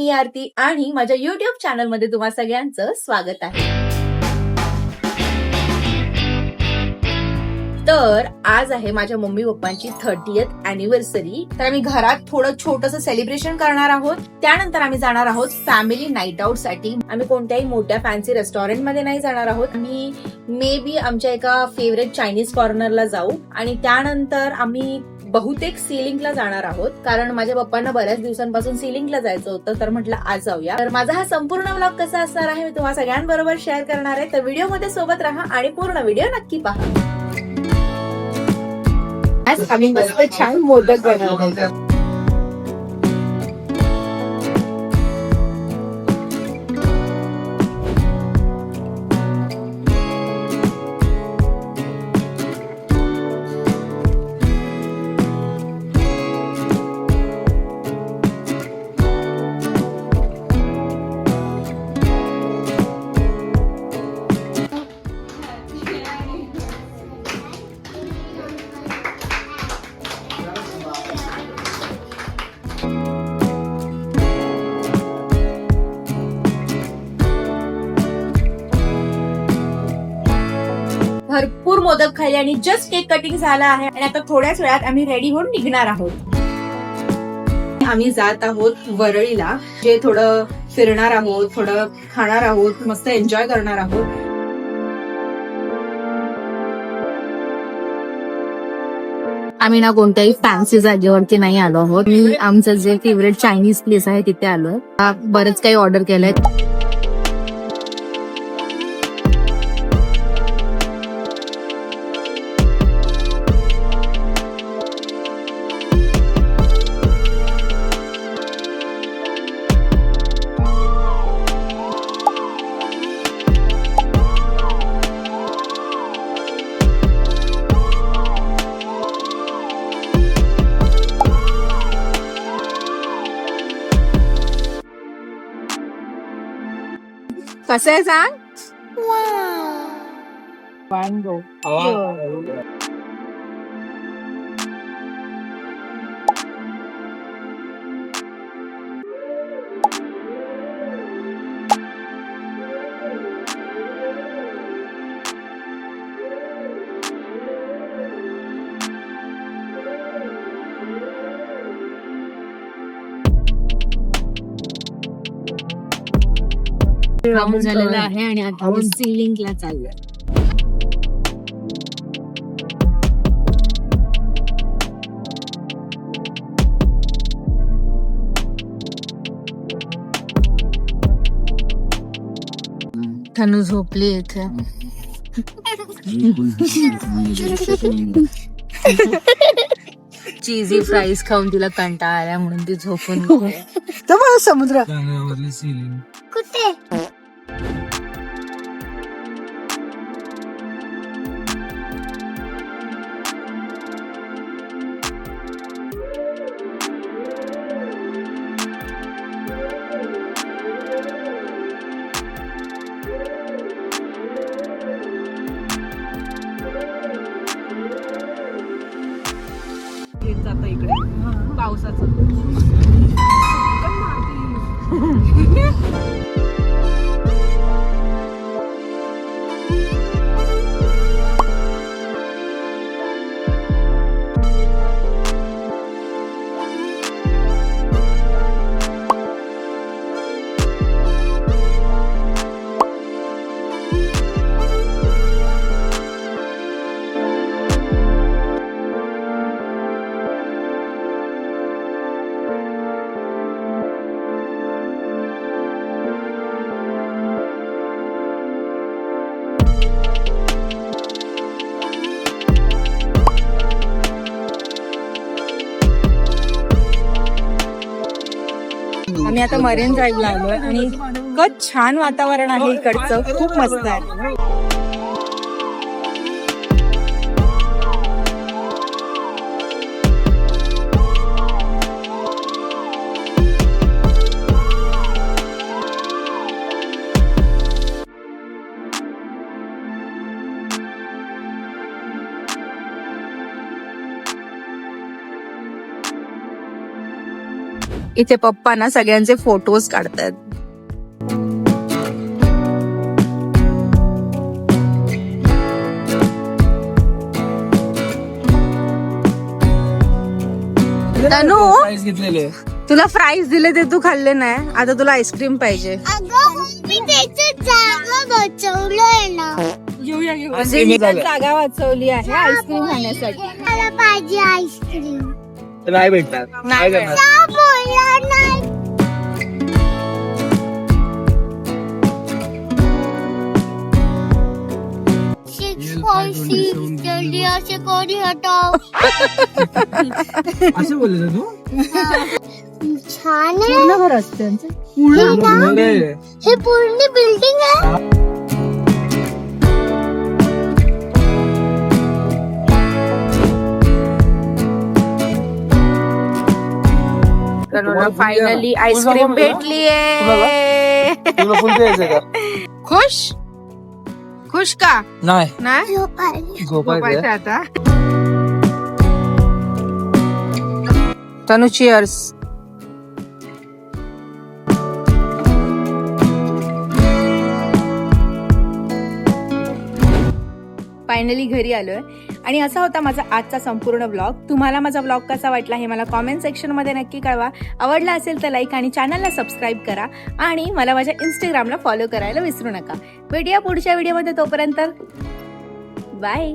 मी आरती आणि माझ्या YouTube channel मध्ये तुम्हा सगळ्यांचं स्वागत आहे. तर आज आहे माझ्या मम्मी पप्पांची 30th अॅनिव्हर्सरी. तर आम्ही घरात थोडं छोटंसं सेलिब्रेशन करणार आहोत. त्यानंतर आम्ही जाणार आहोत फॅमिली नाईट आउट साठी. आम्ही कोणत्याही मोठ्या फॅन्सी रेस्टॉरंट मध्ये नाही जाणार आहोत. आम्ही मे बी आमच्या एका फेवरेट चायनीज कॉर्नरला जाऊ आणि त्यानंतर आम्ही बहुतेक सिलिंगला जाणार आहोत, कारण माझ्या पप्पांना बऱ्याच दिवसांपासून सिलिंगला जायचं होतं. तर म्हटलं आज जाऊया. तर माझा हा संपूर्ण व्लॉग कसा असणार आहे मी तुम्हा सगळ्यांबरोबर शेअर करणार आहे. तर व्हिडिओमध्ये सोबत राहा आणि पूर्ण व्हिडिओ नक्की पहा. आज आम्ही मस्त छान मोदक बनवले. भरपूर मोदक खाल्ले आणि जस्ट केक कटिंग झाला आहे आणि आता थोड्याच वेळात आम्ही रेडी होऊन निघणार आहोत. आम्ही जात आहोत वरळीला, जे थोडं फिरणार आहोत, थोडं खाणार आहोत, मस्त एन्जॉय करणार आहोत. आम्ही ना कोणत्याही फॅन्सी जागेवरती नाही आलो आहोत. मी आमचं जे फेवरेट चायनीज प्लेस आहे तिथे आलोय. बरंच काही ऑर्डर केलंय. कसं आहे सांग? वांगो. राऊंड झालेला आहे आणि आता सिलिंगला चाललोय. तनू झोपली इथे. चीजी फ्राईज खाऊन तिला कंटाळा आला म्हणून ती झोपून समुद्र कुठे. जात इकडे पावसाचं. आम्ही आता मरीन ड्राईव्हला आलोय आणि इतकं छान वातावरण आहे इकडचं, खूप मस्त आहे. इथे पप्पा ना सगळ्यांचे फोटोज काढतात. तनु घेतलेले तुला फ्राईज दिले ते तू खाल्ले नाही, आता तुला आईस्क्रीम पाहिजे. म्हणजे मी पण जागा वाचवली आहे आईस्क्रीम खाण्यासाठी. मला पाहिजे आईस्क्रीम. नाही भेटणार. नाही काय करणार? जल्दी असे कोणी हटाव. असं बोलले तू छान आहे. हे पूर्ण बिल्डिंग आहे. फायनली आईस्क्रीम भेटलीये. तुला फुल द्यायचं का? खुश खुश का नाही नाही झोपायचं. आता तनु चिअर्स. फायनली घरी आलोय आणि असा होता माझा आजचा संपूर्ण व्लॉग. तुम्हाला माझा व्लॉग कसा वाटला हे मला कॉमेंट सेक्शन मध्ये नक्की कळवा. आवडला असेल तर लाईक आणि चॅनलला सबस्क्राईब करा आणि मला माझ्या इंस्टाग्रामला फॉलो करायला विसरू नका. भेटूया पुढच्या व्हिडिओमध्ये, तोपर्यंत बाय.